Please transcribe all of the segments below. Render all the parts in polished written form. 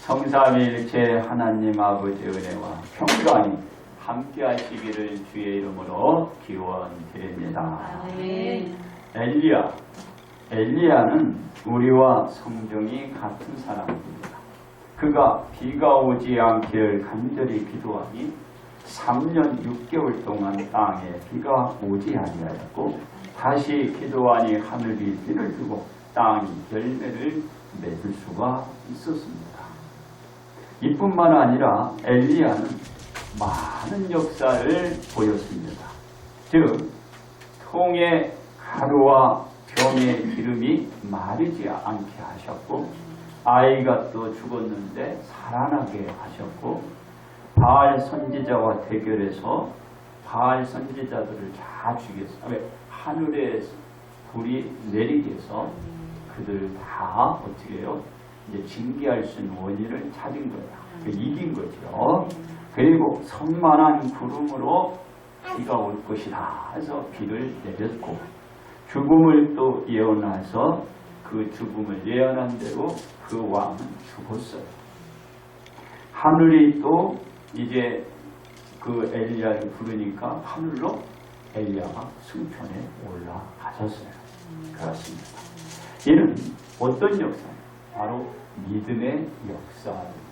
성삼위일체 하나님 아버지의 은혜와 평강이 함께 하시기를 주의 이름으로 기원드립니다. 엘리야는 우리와 성정이 같은 사람입니다. 그가 비가 오지 않기를 간절히 기도하니 3년 6개월 동안 땅에 비가 오지 아니하였고 다시 기도하니 하늘이 비를 주고 땅이 열매를 맺을 수가 있었습니다. 이뿐만 아니라 엘리야는 많은 역사를 보였습니다. 즉 통에 가루와 병의 기름이 마르지 않게 하셨고 아이가 또 죽었는데 살아나게 하셨고 바알 선지자와 대결해서 바알 선지자들을 다 죽였어요. 왜? 하늘에 불이 내리게 해서 그들을 다 어떻게 해요? 이제 징계할 수 있는 원인을 찾은 거야. 이긴 거죠. 그리고 성만한 구름으로 비가 올 것이다 해서 비를 내렸고 죽음을 또 예언해서 그 죽음을 예언한 대로 그 왕은 죽었어요. 하늘이 또 이제 그 엘리야를 부르니까 하늘로 엘리야가 승천에 올라가셨어요. 그렇습니다. 이는 어떤 역사예요? 바로 믿음의 역사입니다.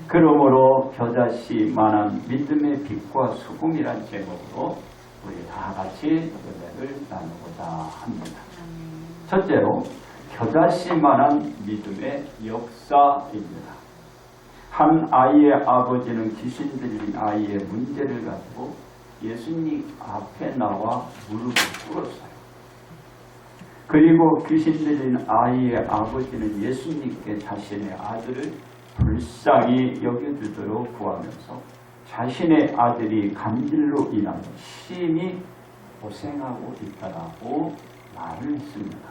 그러므로 겨자씨만한 믿음의 빛과 수금이란 제목으로 우리 다 같이 은혜를 나누고자 합니다. 첫째로 겨자씨만한 믿음의 역사입니다. 한 아이의 아버지는 귀신 들린 아이의 문제를 가지고 예수님 앞에 나와 무릎을 꿇었어요. 그리고 귀신 들린 아이의 아버지는 예수님께 자신의 아들을 불쌍히 여겨주도록 구하면서 자신의 아들이 간질로 인하여 심히 고생하고 있다라고 말을 했습니다.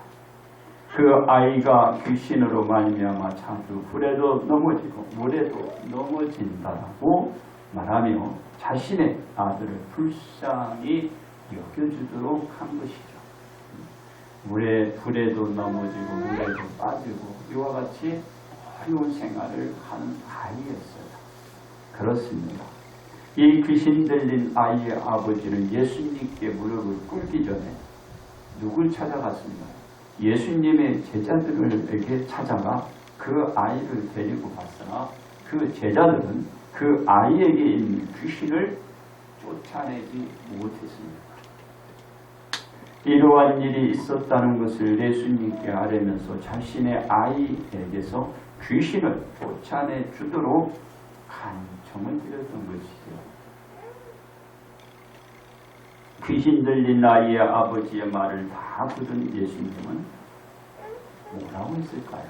그 아이가 귀신으로 말미암아 자주 불에도 넘어지고 물에도 넘어진다라고 말하며 자신의 아들을 불쌍히 여겨주도록 한 것이죠. 불에도 넘어지고 물에도 빠지고 이와 같이 어려운 생활을 하는 아이였어요. 그렇습니다. 이 귀신 들린 아이의 아버지는 예수님께 무릎을 꿇기 전에 누굴 찾아갔습니까? 예수님의 제자들에게 찾아가 그 아이를 데리고 갔으나 그 제자들은 그 아이에게 있는 귀신을 쫓아내지 못했습니다. 이러한 일이 있었다는 것을 예수님께 아뢰면서 자신의 아이에게서 귀신을 쫓아내 주도록 간청을 드렸던 것이죠. 귀신 들린 아이의 아버지의 말을 다 들은 예수님은 뭐라고 했을까요?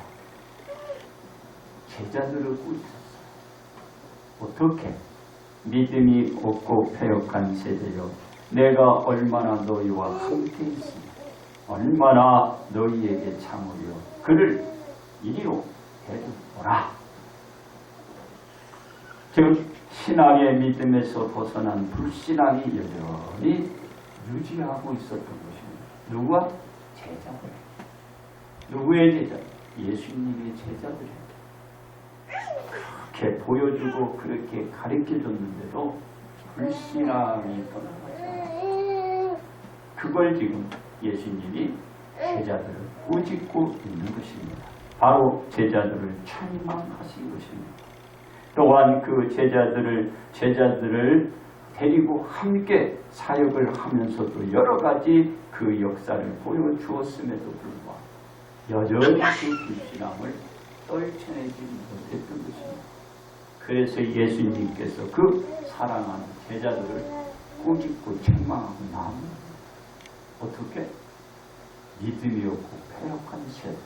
제자들을 꾸짖었어요. 어떻게? 믿음이 없고 패역한 세대여, 내가 얼마나 너희와 함께 있으며 얼마나 너희에게 참으려 그를 이리로 데려오라. 즉 신앙의 믿음에서 벗어난 불신앙이 여전히 유지하고 있었던 것입니다. 누구와? 제자들. 누구의 제자? 예수님의 제자들입니다. 그렇게 보여주고 그렇게 가르쳐줬는데도 불신앙이 떠난 거죠. 그걸 지금 예수님이 제자들을 꾸짖고 있는 것입니다. 바로 제자들을 책망하신 것입니다. 또한 그 제자들을 데리고 함께 사역을 하면서도 여러 가지 그 역사를 보여주었음에도 불구하고 여전히 그 불신앙을 떨쳐내지 못했던 것입니다. 그래서 예수님께서 그 사랑하는 제자들을 꾸짖고 책망하고 나면 어떻게? 믿음이 없고 패역한 세대,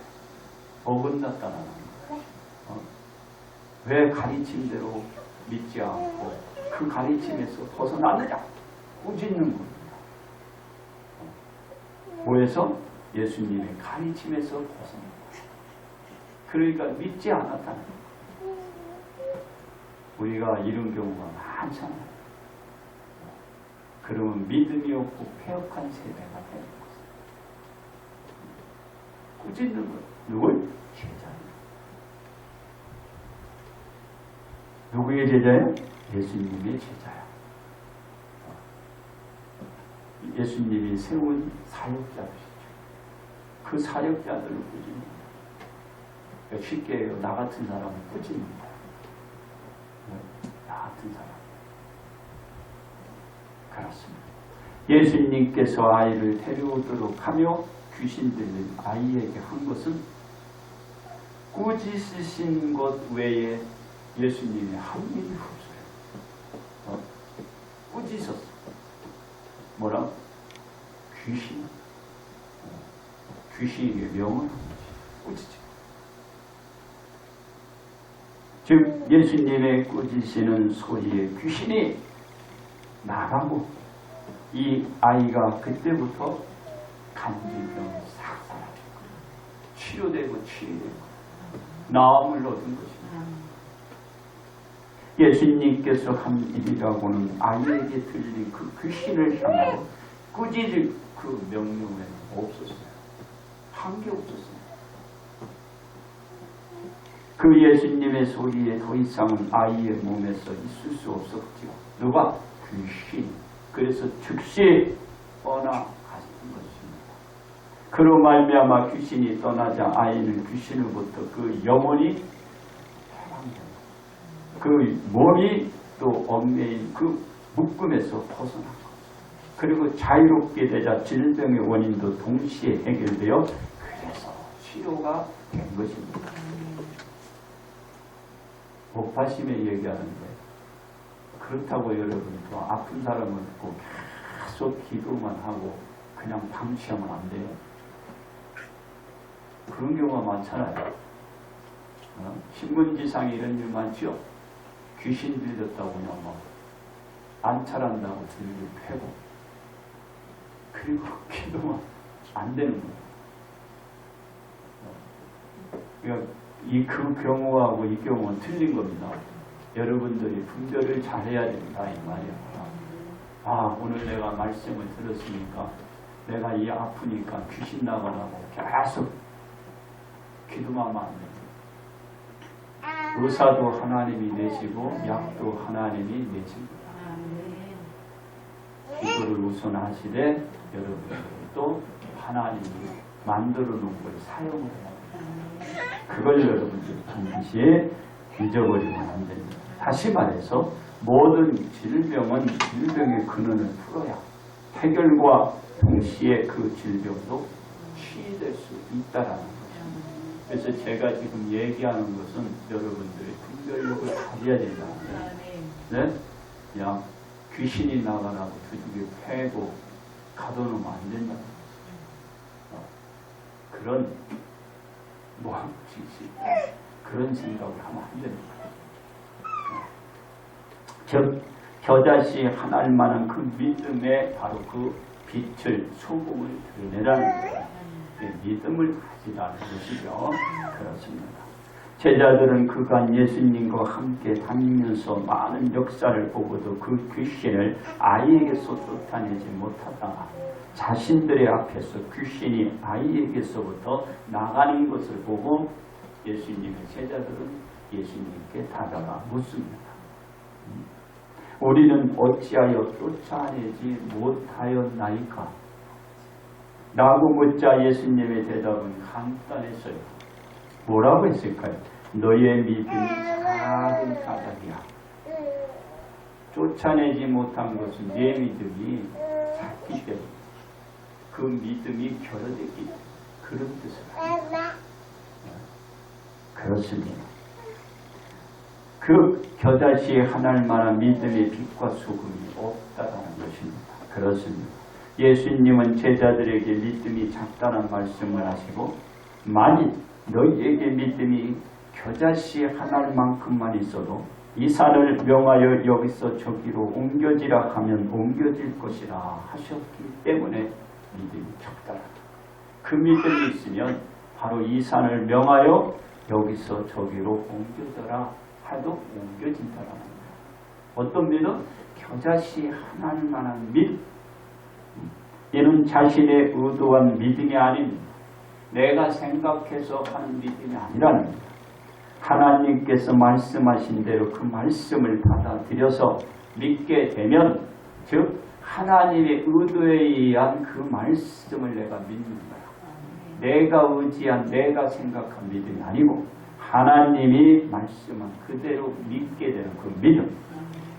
어긋났다는 거예요. 왜 가르침대로 믿지 않고 그 가르침에서 벗어났느냐? 꾸짖는 겁니다. 뭐에서? 예수님의 가르침에서 벗어난 거예요. 그러니까 믿지 않았다는 거예요. 우리가 이런 경우가 많잖아요. 그러면 믿음이 없고 패역한 세대가 되는 거예요. 꾸짖는 거예요. 누굴? 제자들. 누구의 제자예요? 예수님의 제자야. 예수님이 세운 사역자들이죠. 그 사역자들을 꾸짖는 거예요. 쉽게 나 같은 사람을 꾸짖는 거예요. 나 같은 사람. 그렇습니다. 예수님께서 아이를 데려오도록 하며 귀신 들린 아이에게 한 것은 꾸짖으신 것 외에 예수님이 한 일이 없어요. 꾸짖었어. 뭐라? 귀신에게 명을 꾸짖죠. 즉 예수님의 꾸짖으시는 소리에 귀신이 나가고 이 아이가 그때부터 간질병이 싹 사라지고 치료되고 나음을 얻은 것입니다. 예수님께서 한 일이라고는 아이에게 들린 그 귀신을 향하여 꾸짖을 그 명령은 없었어요. 한 게 없었어요. 그 예수님의 소리에 더 이상은 아이의 몸에서 있을 수 없었지요. 누가? 귀신. 그래서 즉시 떠나가신 것입니다. 그로 말미암아 귀신이 떠나자 아이는 귀신으로부터 그 영혼이 해방됩니다. 그 몸이 또 얽매인 그 묶음에서 벗어난 것. 그리고 자유롭게 되자 질병의 원인도 동시에 해결되어 그래서 치료가 된 것입니다. 목파심에 얘기하는데 그렇다고 여러분 또 아픈 사람을 듣고 계속 기도만 하고 그냥 방치하면 안 돼요. 그런 경우가 많잖아요. 신문지상에 이런 일 많죠. 귀신 들렸다고 그냥 막 안찰한다고 들리고 패고 그리고 기도만 안 되는 거예요. 그러니까 그 경우하고 이 경우는 틀린 겁니다. 여러분들이 분별을 잘해야 된다 이 말이야. 오늘 내가 말씀을 들었으니까 내가 이 아프니까 귀신 나가라고 계속 기도만 하면 안 됩니다. 의사도 하나님이 내시고 약도 하나님이 내십니다. 기도를 우선 하시되 여러분들도 하나님이 만들어 놓은 걸 사용을 해야 됩니다. 그걸 여러분들 반드시 잊어버리면 안 됩니다. 다시 말해서 모든 질병은 질병의 근원을 풀어야 해결과 동시에 그 질병도 치유될 수 있다라는 것입니다. 그래서 제가 지금 얘기하는 것은 여러분들의 분별력을 가져야 된다는 거예요. 네? 그냥 귀신이 나가라고 두둑이 패고 가둬놓으면 안 된다는 거예요. 그런 그런 생각을 하면 안 됩니다. 즉 겨자씨 하나를 만한 그 믿음에 바로 그 빛을 소금을 드러내라는 거예요. 믿음을 가지라는 것이죠. 그렇습니다. 제자들은 그간 예수님과 함께 다니면서 많은 역사를 보고도 그 귀신을 아이에게서 쫓아내지 못하다가 자신들의 앞에서 귀신이 아이에게서부터 나가는 것을 보고 예수님의 제자들은 예수님께 다가가 묻습니다. 우리는 어찌하여 쫓아내지 못하였나이까? 라고 묻자 예수님의 대답은 간단했어요. 뭐라고 했을까요? 너의 믿음이 작은 까닭이야. 쫓아내지 못한 것은 내 믿음이 작기 때문에 그 믿음이 결여됐기 때문에 그런 뜻을 합니다. 그렇습니다. 그 겨자씨 하나를 만한 믿음의 빛과 소금이 없다라는 것입니다. 그렇습니다. 예수님은 제자들에게 믿음이 작다는 말씀을 하시고 만일 너희에게 믿음이 겨자씨 하나만큼만 있어도 이 산을 명하여 여기서 저기로 옮겨지라 하면 옮겨질 것이라 하셨기 때문에 믿음이 적다라. 그 믿음이 있으면 바로 이 산을 명하여 여기서 저기로 옮겨져라 해도 옮겨진다라는 거예요. 어떤 믿음? 겨자씨 하나를 만한 믿음. 이는 자신의 의도한 믿음이 아닙니다. 내가 생각해서 하는 믿음이 아니라는 겁니다. 하나님께서 말씀하신 대로 그 말씀을 받아들여서 믿게 되면, 즉 하나님의 의도에 의한 그 말씀을 내가 믿는 거야. 내가 의지한, 내가 생각한 믿음이 아니고 하나님이 말씀한 그대로 믿게 되는 그 믿음.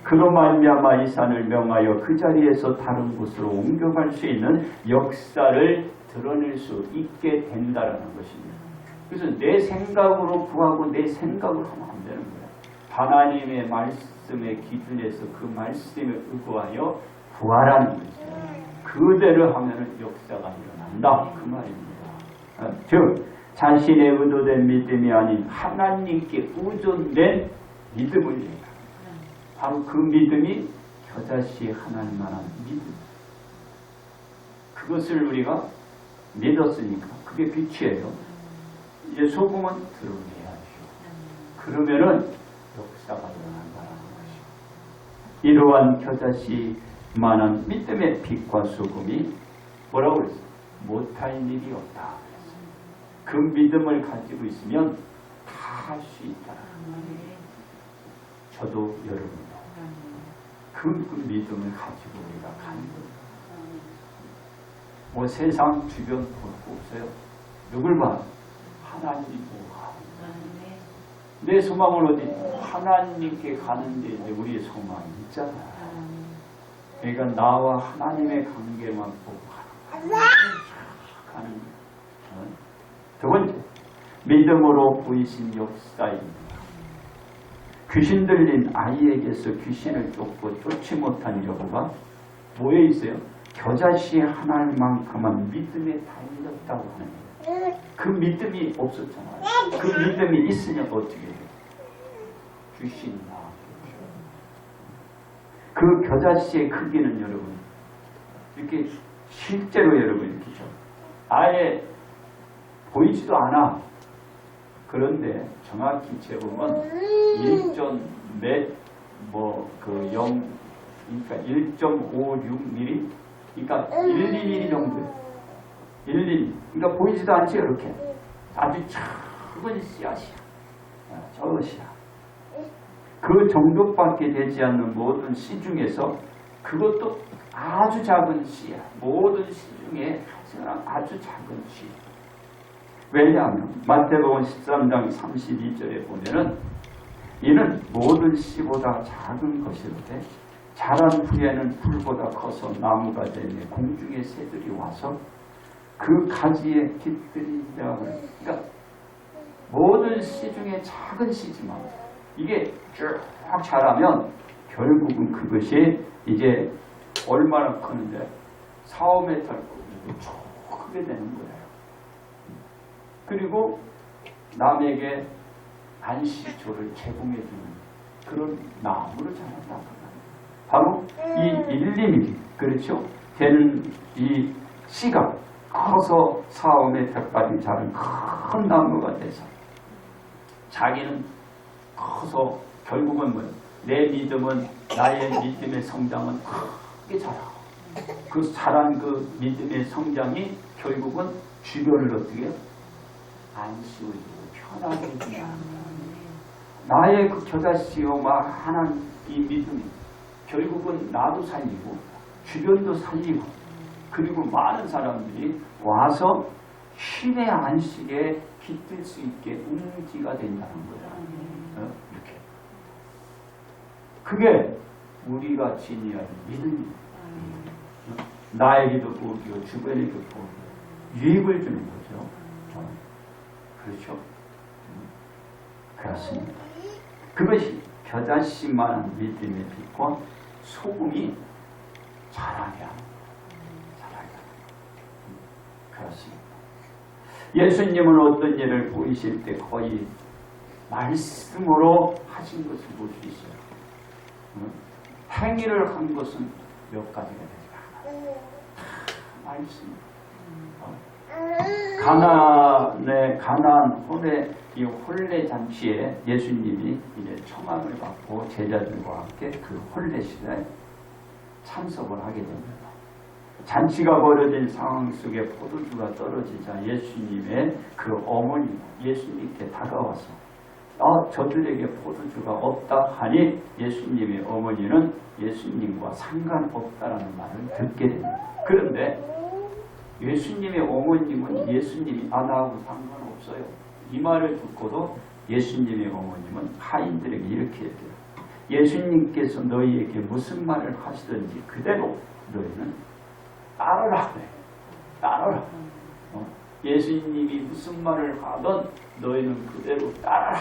그로 말미암아 이 산을 명하여 그 자리에서 다른 곳으로 옮겨갈 수 있는 역사를 드러낼 수 있게 된다는 것입니다. 그래서 내 생각으로 구하고 내 생각으로 하면 안 되는 거야. 하나님의 말씀의 기준에서 그 말씀에 의거하여 구하라는 거죠. 그대로 하면 역사가 일어난다, 그 말입니다. 즉 자신의 의도된 믿음이 아닌 하나님께 의존된 믿음을 얘기합니다. 바로 그 믿음이 겨자씨에 하나님 만한 믿음. 그것을 우리가 믿었으니까 그게 빛이에요. 이제 소금은 드러내야죠. 그러면은 역사가 일어난다는 것이죠. 이러한 겨자씨만한 믿음의 빛과 소금이 뭐라고 그랬어요? 못할 일이 없다. 그 믿음을 가지고 있으면 다 할 수 있다. 저도 여러분도 그 믿음을 가지고 우리가 가는 거예요. 뭐 세상 주변 볼 거 없어요. 누굴 봐? 하나님 보고. 내 소망을 어디? 하나님께 가는데 이제 우리의 소망이 있잖아. 그러니까 나와 하나님의 관계만 보고 가는 거예요. 두 번째, 믿음으로 보이신 역사입니다. 귀신 들린 아이에게서 귀신을 쫓고 쫓지 못한 여호가 뭐에 있어요? 겨자씨 하나만큼만 믿음에 달렸다고 하는 거예요. 그 믿음이 없었잖아요. 그 믿음이 있으면 어떻게 해요? 귀신이 나왔겠죠. 그 겨자씨의 크기는 여러분 이렇게 실제로 여러분 이렇게 아예 보이지도 않아. 그런데 정확히 재보면 1.몇 그러니까 1.56mm, 그러니까 1mm 정도. 1mm. 그러니까 보이지도 않지 이렇게. 아주 작은 씨앗이야. 저것이야. 그 정도밖에 되지 않는 모든 씨 중에서 그것도 아주 작은 씨야. 모든 씨 중에 아주 작은 씨. 왜냐하면 마태복음 13장 32절에 보면은 이는 모든 씨보다 작은 것이로되 자란 후에는 풀보다 커서 나무가 되며 공중의 새들이 와서 그 가지에 깃들이라. 그러니까 모든 씨 중에 작은 씨지만 이게 쭉 자라면 결국은 그것이 이제 얼마나 크는데 4, 5m 쭉 크게 되는 거예요. 그리고 남에게 안식처를 제공해주는 그런 나무로 자란다. 바로 이 1mm, 그렇죠? 되는 이 씨가 커서 4, 5m까지 자른 큰 나무가 돼서 자기는 커서 결국은 뭐예요? 내 믿음은, 나의 믿음의 성장은 크게 자라고 그 자란 그 믿음의 성장이 결국은 주변을 어떻게 해요? 안식해주고 편하게 해주냐. 나의 그 겨자씨와 하나님 이 믿음이 결국은 나도 살리고 주변도 살리고 그리고 많은 사람들이 와서 신의 안식에 깃들 수 있게 움지가 된다는 거야. 이렇게. 그게 우리가 지니할 믿음이에요. 나에게도 복이요 주변에도 복이요 유익을 주는 거죠. 그렇죠? 그렇습니다. 그것이 겨자씨만한 믿음의 빛과 소금이 자라게 합니다. 그렇습니다. 예수님은 어떤 일을 보이실 때 거의 말씀으로 하신 것을 볼 수 있어요. 행위를 한 것은 몇 가지가 되지 않아요. 말씀. 가나안 혼례 잔치에 예수님이 이제 청함을 받고 제자들과 함께 그 혼례 시대에 참석을 하게 됩니다. 잔치가 벌어진 상황 속에 포도주가 떨어지자 예수님의 그 어머니 예수님께 다가와서 저들에게 포도주가 없다 하니 예수님의 어머니는 예수님과 상관없다라는 말을 듣게 됩니다. 그런데 예수님의 어머님은 예수님이 나하고 상관없어요. 이 말을 듣고도 예수님의 어머님은 하인들에게 이렇게 얘기해요. 예수님께서 너희에게 무슨 말을 하시든지 그대로 너희는 따르라. 따르라. 예수님이 무슨 말을 하든 너희는 그대로 따르라.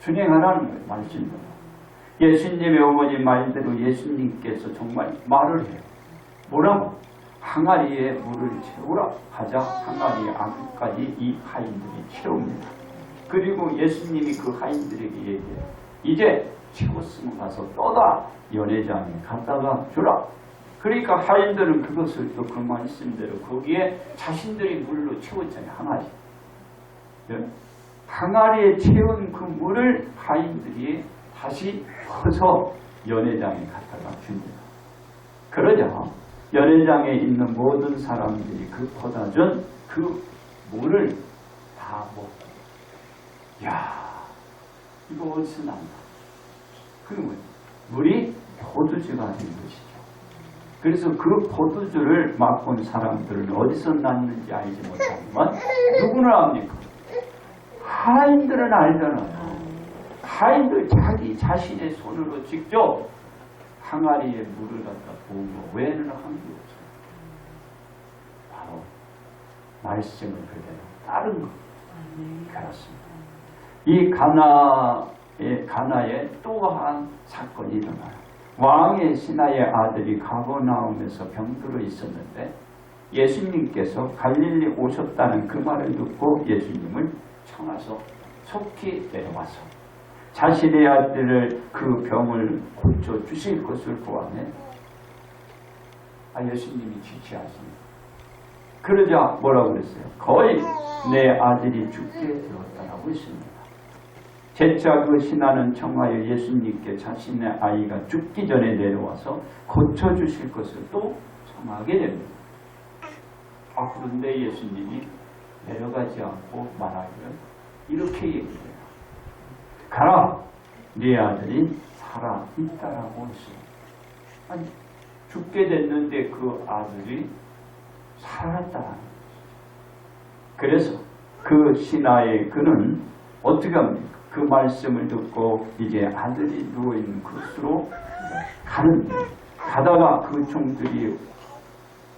준행하라는 거예요. 말씀대로. 예수님의 어머니 말대로 예수님께서 정말 말을 해요. 뭐라고? 항아리에 물을 채우라 하자 항아리의 안까지 이 하인들이 채웁니다. 그리고 예수님이 그 하인들에게 얘기해요. 이제 채웠으면 가서 떠다 연회장에 갖다가 주라. 그러니까 하인들은 그것을 또 그 말씀대로 거기에 자신들이 물로 채웠잖아요. 항아리. 네? 항아리에 채운 그 물을 하인들이 다시 퍼서 연회장에 갖다가 줍니다. 그러자 연회장에 있는 모든 사람들이 그 퍼다 준 그 물을 다 먹고, 야, 이거 어디서 난다. 그러면 물이 포도주가 된 것이죠. 그래서 그 포도주를 맛본 사람들은 어디서 났는지 알지 못하지만 누구는 압니까? 하인들은 알잖아요. 하인들 자기 자신의 손으로 직접 항아리에 물을 갖다 부은 거 외에는 한 게 없어요. 바로 말씀을 그대로 따른 것. 그렇습니다. 이 가나에 또한 사건이 일어나요. 왕의 신하의 아들이 가버나움에서 병들어 있었는데 예수님께서 갈릴리 오셨다는 그 말을 듣고 예수님을 청하서 속히 내려와서 자신의 아들을 그 병을 고쳐주실 것을 구하네. 예수님이 지시하십니다. 그러자 뭐라고 그랬어요? 거의 내 아들이 죽게 되었다라고 했습니다. 재차 그 신하는 청하여 예수님께 자신의 아이가 죽기 전에 내려와서 고쳐주실 것을 또 청하게 됩니다. 그런데 예수님이 내려가지 않고 말하기를 이렇게 얘기해요. 가라! 네 아들이 살아있다라고 했어요. 아니, 죽게 됐는데 그 아들이 살아났다라는 거죠. 그래서 그 신하의 그는 어떻게 합니까? 그 말씀을 듣고 이제 아들이 누워있는 곳으로 가다가 그 종들이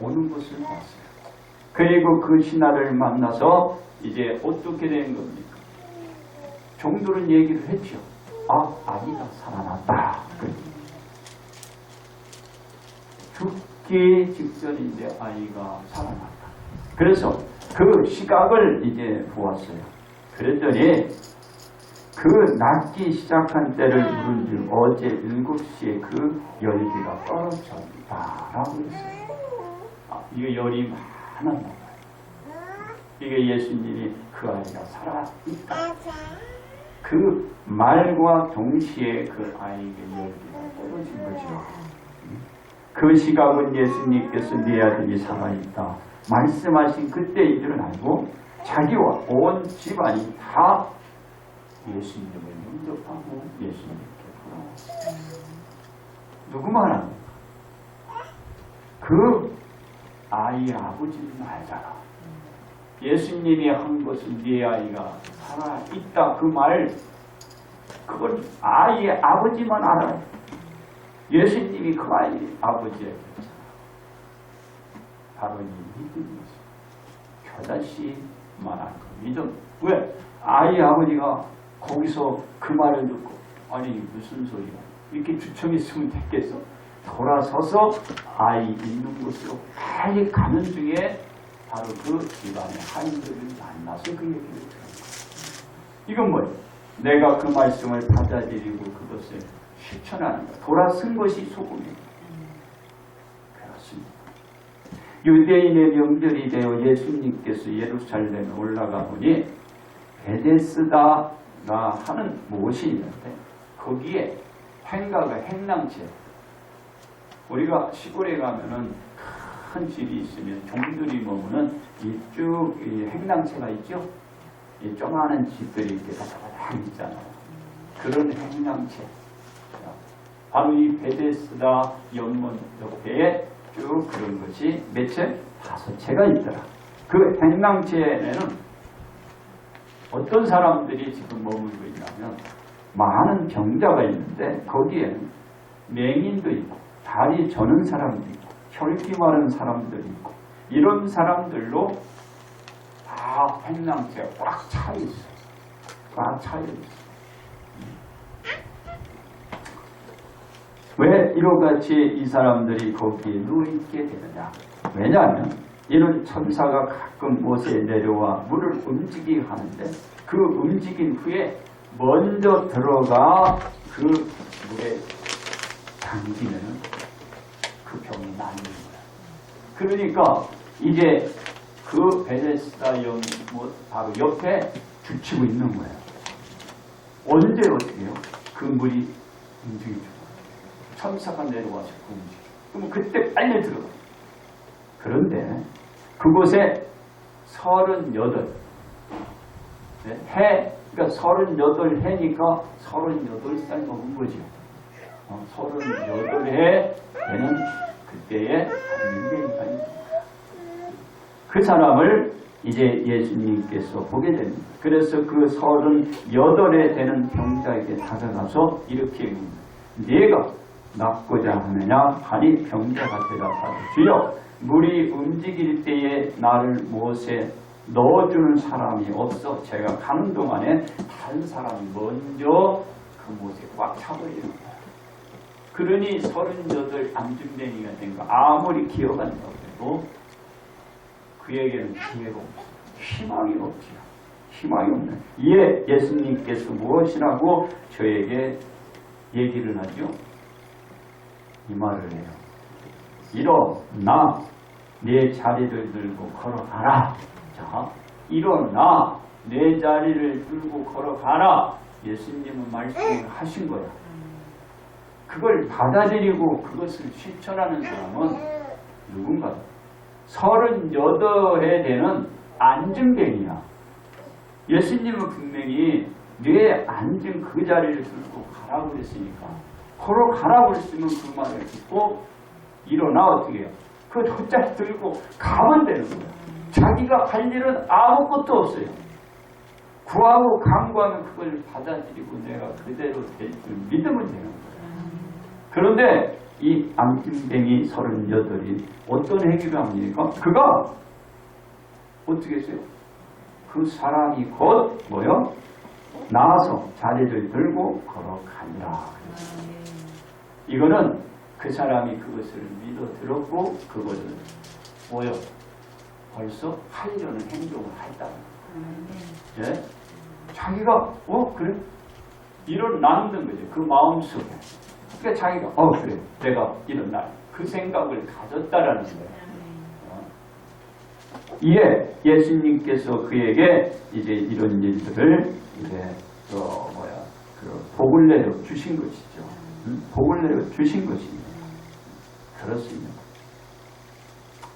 오는 것을 봤어요. 그리고 그 신하를 만나서 이제 어떻게 된 겁니까? 종들은 얘기를 했죠. 아기가 살아났다. 죽기 직전인데 아이가 살아났다. 그래서 그 시각을 이제 보았어요. 그랬더니 그 낫기 시작한 때를 물은즉 어제 7시에 그 열기가 떨어졌다라고 했어요. 이게 열이 많았나 봐요. 이게 예수님이 그 아이가 살아있다. 그 말과 동시에 그 아이에게 열기가 떨어진 거죠. 그 시각은 예수님께서 네 아들이 살아있다 말씀하신 그때인 줄은 알고 자기와 온 집안이 다 예수님을 영접하고 예수님께 돌아왔어요. 누구만 합니까? 그 아이의 아버지는 알잖아. 예수님이 한 것은 네 아이가 살아있다 그 말, 그건 아이의 아버지만 알아요. 예수님이 그 아이의 아버지에게 했잖아. 바로 이 믿음이었어. 겨자씨 말한 그 믿음. 왜? 아이의 아버지가 거기서 그 말을 듣고 아니 무슨 소리야 이렇게 주춤했으면 됐겠어? 돌아서서 아이 있는 곳으로 빨리 가는 중에 바로 그 집안의 하인들을 만나서 그 얘기를 들은 거예요. 이건 뭐예요? 내가 그 말씀을 받아들이고 그것을 실천하는 것. 돌아선 것이 소금이에요. 그렇습니다. 유대인의 명절이 되어 예수님께서 예루살렘에 올라가 보니 베데스다가 하는 무엇이 있는데 거기에 행가가 행랑채. 우리가 시골에 가면은 큰 집이 있으면 종들이 머무는 이쭉 행랑채가 있죠. 이 조그마한 집들이 이렇게 다다다닥 다니잖아요. 그런 행랑채. 바로 이 베데스다 연못 옆에 쭉 그런 것이 몇 채? 5채가 있더라. 그 행랑채에는 어떤 사람들이 지금 머물고 있냐면 많은 병자가 있는데 거기에는 맹인도 있고 다리 저는 사람도 있고 혈기 마른 사람들이 있고 이런 사람들로 다 행랑채가 꽉 차 있어요. 꽉 차 있어요. 왜 이러같이 이 사람들이 거기에 누워있게 되느냐? 왜냐하면 이런 천사가 가끔 못에 내려와 물을 움직이게 하는데 그 움직인 후에 먼저 들어가 그 물에 잠기면 그 병이 낫는 거야. 그러니까 이제 그 베데스다 연못 바로 옆에 주치고 있는 거예요. 언제 어떻게 해요? 그 물이 움직이죠. 천사가 내려와서 그 움직여. 그럼 그때 빨리 들어가. 그런데 그곳에 38 해, 그러니까 38해니까 38살 먹은 거죠. 38해 되는 그때의 인생이 그 사람을 이제 예수님께서 보게 됩니다. 그래서 그 38에 되는 병자에게 다가가서 이렇게 묻니다. 네가 낫고자 하느냐 하니 병자가 대답하되 주여 물이 움직일 때에 나를 못에 넣어주는 사람이 없어 제가 가는 동안에 다른 사람이 먼저 그 못에 꽉 차버리는 거야. 그러니 38 안중뱅이가 된 거 아무리 기어간다고 해도 그에게는 기회가 없어. 희망이 없지요. 희망이 없네. 이에 예수님께서 무엇이라고 저에게 얘기를 하죠? 이 말을 해요. 일어나 내 자리를 들고 걸어가라. 자, 일어나 내 자리를 들고 걸어가라. 예수님은 말씀을 하신 거야. 그걸 받아들이고 그것을 실천하는 사람은 누군가? 38에 되는 안증뱅이야. 예수님은 분명히 뇌에 앉은 그 자리를 들고 가라고 했으니까 걸어가라고 했으면 그 말을 듣고 일어나 어떻게 해요? 그 돗자리 들고 가면 되는 거예요. 자기가 할 일은 아무것도 없어요. 구하고 간구하면 그걸 받아들이고 내가 그대로 될 줄 믿으면 되는 거예요. 그런데 이 안진뱅이 38이 어떤 행위를 합니까? 그가 어떻게 했어요? 그 사람이 곧 뭐요? 나와서 자리를 들고 걸어가니라. 이거는 그 사람이 그것을 믿어 들었고 그것을 뭐요? 벌써 하려는 행동을 했다는 거예요. 예? 자기가 그래? 일어나는 거죠. 그 마음속에. 그러니까 자기가 그래. 내가 일어날 그 생각을 가졌다라는 거예요. 이에 예수님께서 그에게 이제 이런 일들을 이제 복을 내려 주신 것이죠. 복을 내려 주신 것입니다. 그렇습니다.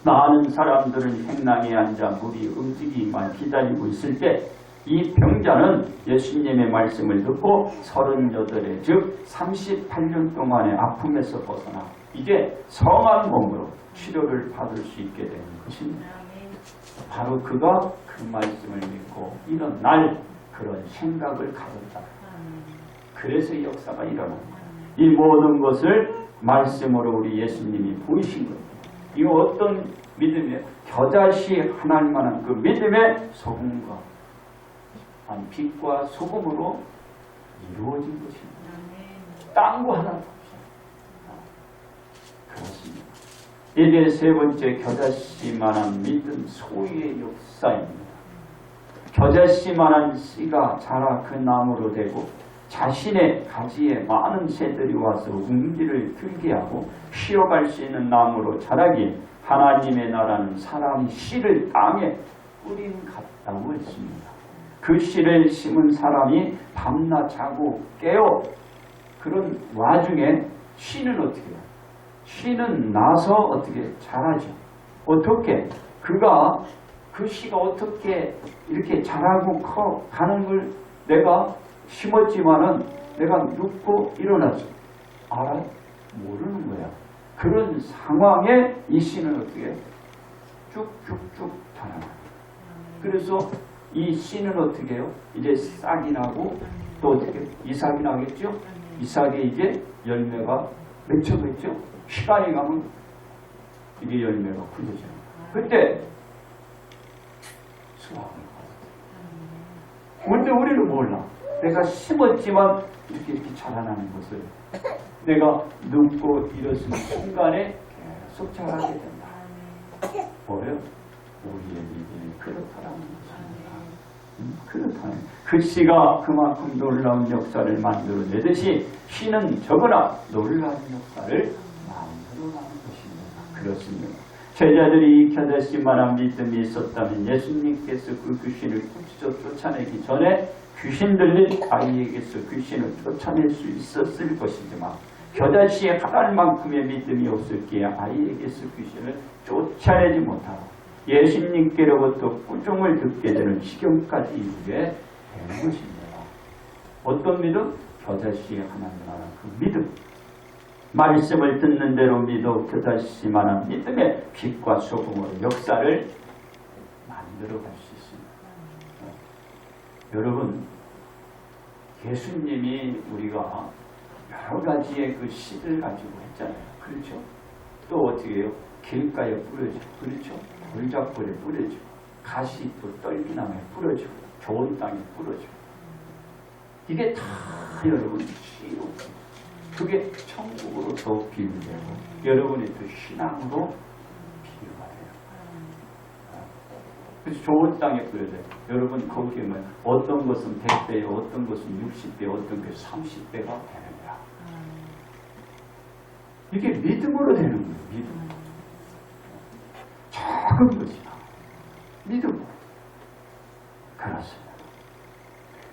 많은 사람들은 행랑에 앉아 물이 움직이기만 기다리고 있을 때 이 병자는 예수님의 말씀을 듣고 38에 즉 38년 동안의 아픔에서 벗어나 이제 성한 몸으로 치료를 받을 수 있게 되는 것입니다. 바로 그가 그 말씀을 믿고 일어날 그런 생각을 가졌다. 그래서 역사가 일어납니다. 이 모든 것을 말씀으로 우리 예수님이 보이신 겁니다. 이거 어떤 믿음이에요? 겨자씨 하나님만한 그 믿음의 소금과 빛과 소금으로 이루어진 것입니다. 딴 거 하나도 없어요. 그렇습니다. 이게 세 번째 겨자씨만한 믿음 소유의 역사입니다. 겨자씨만한 씨가 자라 그 나무로 되고 자신의 가지에 많은 새들이 와서 웅기를 들게 하고 쉬어갈 수 있는 나무로 자라기 하나님의 나라는 사람이 씨를 땅에 뿌린 같다고 했습니다. 그 씨를 심은 사람이 밤낮 자고 깨어 그런 와중에 씨는 어떻게 해요? 씨는 나서 어떻게 자라죠? 어떻게? 그가 그 씨가 어떻게 이렇게 자라고 커 가는 걸 내가 심었지만은 내가 눕고 일어나지. 알아요? 모르는 거야. 그런 상황에 이 씨는 어떻게 해요? 쭉쭉쭉 자라나요. 그래서 이 씨는 어떻게 해요? 이제 싹이 나고 또 어떻게 해요? 이삭이 나겠죠? 이삭에 이제 열매가 맺혀겠죠? 시간이 가면 이게 열매가 굳어져요. 그때 수확을 받아요. 근데 우리는 몰라. 내가 심었지만 이렇게 자라나는 것을 내가 눕고 일어서는 순간에 계속 자라게 된다. 뭐예요? 우리의 믿음이 그렇다라는 것입니다. 그렇다는 그 씨가 그만큼 놀라운 역사를 만들어내듯이 씨는 저거나 놀라운 역사를 만들어가는 것입니다. 그렇습니다. 제자들이 익혀졌을만한 믿음이 있었다면 예수님께서 그 귀신을 꾸짖어 쫓아내기 전에 귀신 들린 아이에게서 귀신을 쫓아낼 수 있었을 것이지만 겨자씨에 하나할 만큼의 믿음이 없었기에 아이에게서 귀신을 쫓아내지 못하고 예수님께로부터 꾸중을 듣게 되는 지경까지 이르게 되는 것입니다. 어떤 믿음? 겨자씨에 하나님만한 그 믿음. 말씀을 듣는 대로 믿어 겨자씨만한 믿음의 빛과 소금으로 역사를 만들어갈 수 있습니다. 여러분, 예수님이 우리가 여러 가지의 그 씨를 가지고 했잖아요. 그렇죠? 또 어떻게 해요? 길가에 뿌려줘. 그렇죠? 돌잡골에 뿌려줘. 가시 또 떨기나무에 뿌려줘. 좋은 땅에 뿌려줘. 이게 다 여러분 씨로. 그게 천국으로 더 비유되고 여러분의 또 신앙으로 비유가 돼요. 그래서 좋은 땅에 뿌려져요. 여러분 거기에 뭐 어떤 것은 100배요, 어떤 것은 60배, 어떤 것은 30배가 되는 거야. 이게 믿음으로 되는 거예요. 믿음. 작은 것이다. 믿음으로. 그렇습니다.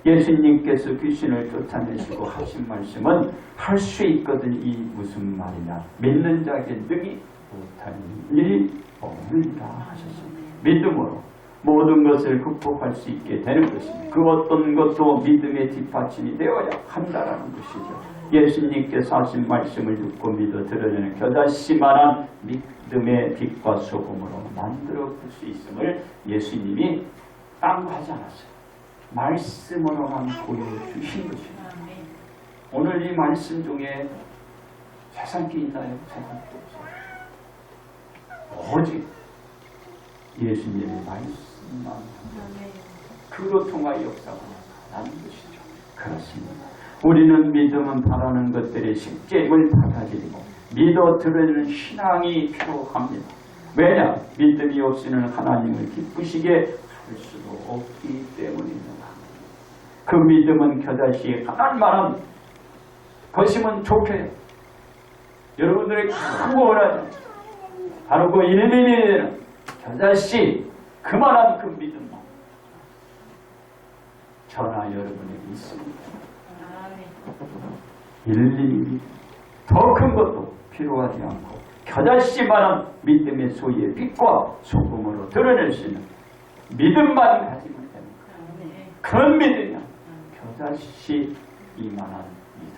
예수님께서 귀신을 쫓아내시고 하신 말씀은 할 수 있거든 이 무슨 말이냐. 믿는 자에게 능히 못하는 일이 없느니라 하셨습니다. 믿음으로 모든 것을 극복할 수 있게 되는 것입니다. 그 어떤 것도 믿음의 뒷받침이 되어야 한다라는 것이죠. 예수님께서 하신 말씀을 듣고 믿어 들어주는 겨자씨만한 믿음의 빛과 소금으로 만들어 볼 수 있음을 예수님이 딴거하지 않았어요. 말씀으로만 보여주신 것입니다. 오늘 이 말씀 중에 세상 게 있나요? 세상도 없어요. 오직 예수님의 말씀만 그로 통하여 역사가 나는 것이죠. 그렇습니다. 우리는 믿음은 바라는 것들의 실제임을 받아들이고 믿어 들어주는 신앙이 필요합니다. 왜냐? 믿음이 없이는 하나님을 기쁘시게 할 수도 없기 때문입니다. 그 믿음은 겨자씨에 하나님만한 것이면 좋게요. 여러분들의 큰 원하죠. 바로 그 이름이 겨자씨 그만한 그 믿음만 저나 여러분에게 있습니다. 일일이 더 큰 것도 필요하지 않고 겨자씨만한 믿음의 소유의 빛과 소금으로 드러낼 수 있는 믿음만 가지면 됩니다. 그런 믿음이야. 겨자씨 이만한 믿음.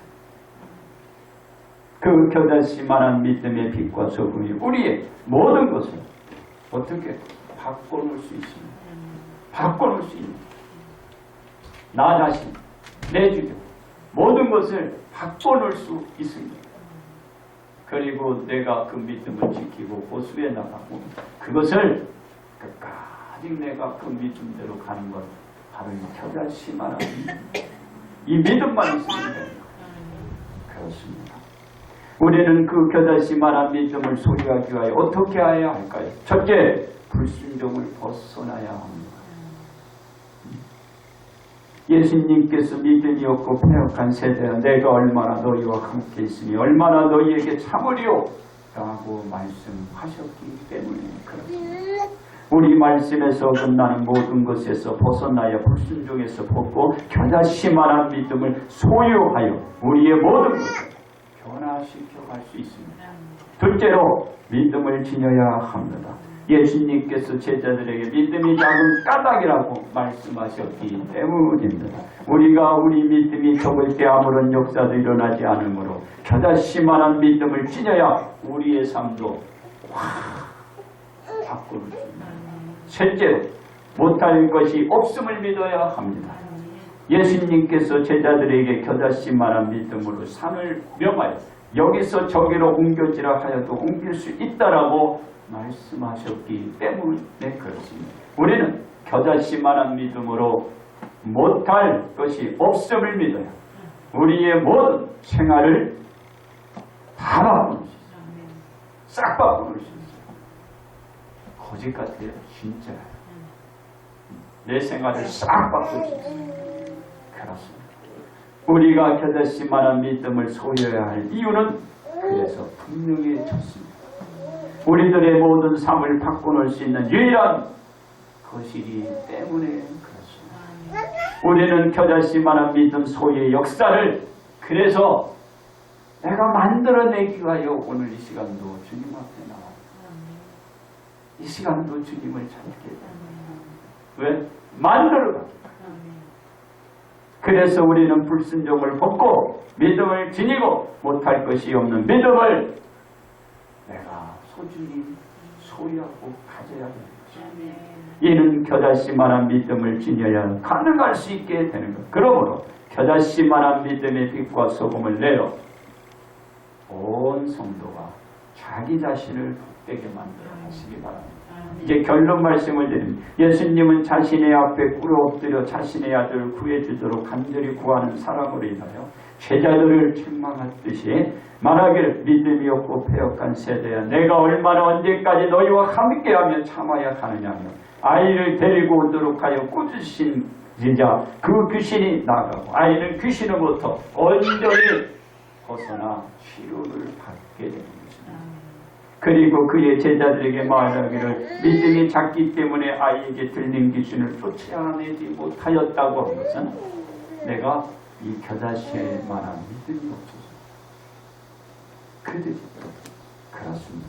그 겨자씨만한 믿음의 빛과 소금이 우리의 모든 것을 어떻게 바꿔놓을 수 있습니다. 바꿔놓을 수 있는 나 자신, 내 주변 모든 것을 바꿔놓을 수 있습니다. 그리고 내가 그 믿음을 지키고 보수해 나가고 그것을 끝까지 내가 그 믿음대로 가는 것 바로 이 겨자씨만한 이 믿음만 있으면 됩니다. 그렇습니다. 우리는 그 겨자씨만한 믿음을 소유하기 위하여 어떻게 해야 할까요? 첫째, 불순종을 벗어나야 합니다. 예수님께서 믿음이 없고 패역한 세대야 내가 얼마나 너희와 함께 있으니 얼마나 너희에게 참으리요 라고 말씀하셨기 때문에 그렇습니다. 우리 말씀에서 어긋나는 모든 것에서 벗어나야 불순종에서 벗고 겨자씨만한 믿음을 소유하여 우리의 모든 것을 변화시켜 갈 수 있습니다. 둘째로 믿음을 지녀야 합니다. 예수님께서 제자들에게 믿음이 작은 까닭이라고 말씀하셨기 때문입니다. 우리가 우리 믿음이 적을 때 아무런 역사도 일어나지 않으므로 겨자씨만한 믿음을 지녀야 우리의 삶도 바꿀 수 있습니다. 셋째로 못할 것이 없음을 믿어야 합니다. 예수님께서 제자들에게 겨자씨만한 믿음으로 산을 명하여 여기서 저기로 옮겨지라 하여도 옮길 수 있다라고 말씀하셨기 때문에 그렇습니다. 우리는 겨자씨만한 믿음으로 못할 것이 없음을 믿어요. 우리의 모든 생활을 다 바꾸는 수 있어요. 싹 바꾸는 수 있어요. 거짓 같아요. 진짜. 내 생활을 싹 바꿀 수 있어요. 그렇습니다. 우리가 겨자씨만한 믿음을 소유해야 할 이유는 그래서 분명해졌습니다. 우리들의 모든 삶을 바꿔놓을 수 있는 유일한 것이기 때문에 그렇습니다. 우리는 겨자씨만한 믿음 소유의 역사를 그래서 내가 만들어내기 위하여 오늘 이 시간도 주님 앞에 나와요. 이 시간도 주님을 찾게 됩니다. 왜? 만들어가기. 그래서 우리는 불순종을 벗고 믿음을 지니고 못할 것이 없는 믿음을 내가 소중히 소유하고 가져야 됩니다. 이는 겨자씨만한 믿음을 지녀야 가능할 수 있게 되는 것. 그러므로 겨자씨만한 믿음의 빛과 소금을 내어 온 성도가 자기 자신을 복되게 만들어 가시기 바랍니다. 이제 결론 말씀을 드립니다. 예수님은 자신의 앞에 꿇어 엎드려 자신의 아들을 구해주도록 간절히 구하는 사람으로 인하여 제자들을 책망했듯이 말하기를 믿음이 없고 패역한 세대야 내가 얼마나 언제까지 너희와 함께하며 참아야 하느냐며 아이를 데리고 오도록 하여 꾸짖으신 이자 그 귀신이 나가고 아이는 귀신으로부터 온전히 벗어나 치료를 받게 되는 것입니다. 그리고 그의 제자들에게 말하기를 믿음이 작기 때문에 아이에게 들린 귀신을 쫓아내지 못하였다고 한 것은 내가 이 겨자씨에 만한 믿음이 없어서 그들이 그렇습니다.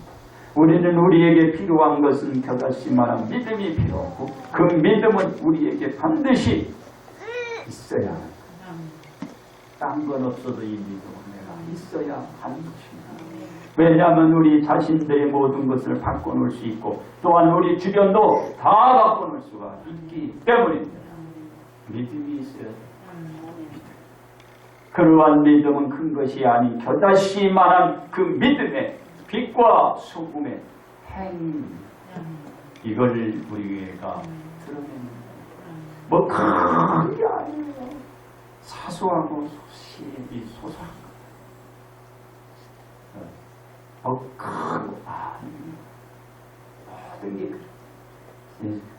우리는 우리에게 필요한 것은 겨자씨만한 믿음이 필요하고 그 믿음은 우리에게 반드시 있어야 합니다. 딴 건 없어도 이 믿음은 내가 있어야 하는 것입니다. 왜냐하면 우리 자신들의 모든 것을 바꿔놓을 수 있고 또한 우리 주변도 다 바꿔놓을 수가 있기 때문입니다. 믿음이 있어야 돼요. 그러한 믿음은 큰 것이 아닌 겨자씨만한 그 믿음의 빛과 소금의 행 이걸 우리가 드러내는 뭐 큰 게 아니에요. 사소하고 소심이 소소한 거 크고 모든 게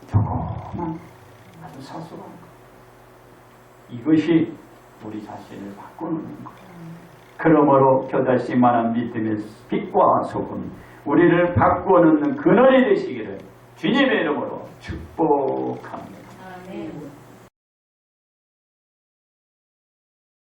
조그만 아주 사소한 거 이것이 우리 자신을 바꾸는 거예요. 그러므로 겨자씨만한 믿음의 빛과 소금 우리를 바꿔놓는 근원이 되시기를 주님의 이름으로 축복합니다.